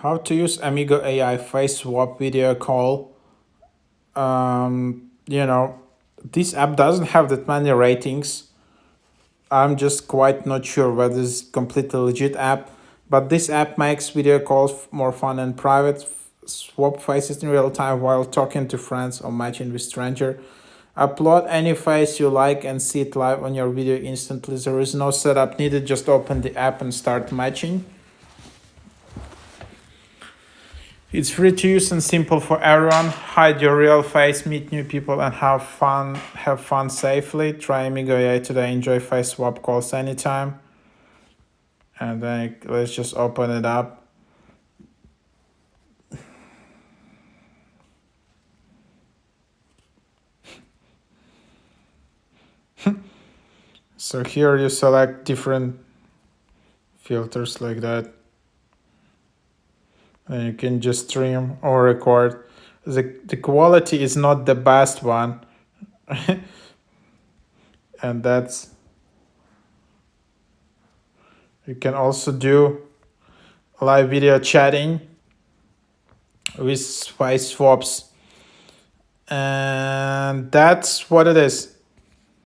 How to use Amigo AI face swap video call. You know, this app doesn't have that many ratings. I'm just quite not sure whether it's completely legit app, but this app makes video calls more fun and private. Swap faces in real time while talking to friends or matching with stranger. Upload any face you like and see it live on your video instantly. There is no setup needed. Just open the app and start matching. It's free to use and simple for everyone. Hide your real face, meet new people, and have fun. Have fun safely. Try Amigo AI today. Enjoy face swap calls anytime. And then let's just open it up. So here you select different filters like that. And you can just stream or record. The quality is not the best one. And that's, you can also do live video chatting with face swaps. And that's what it is.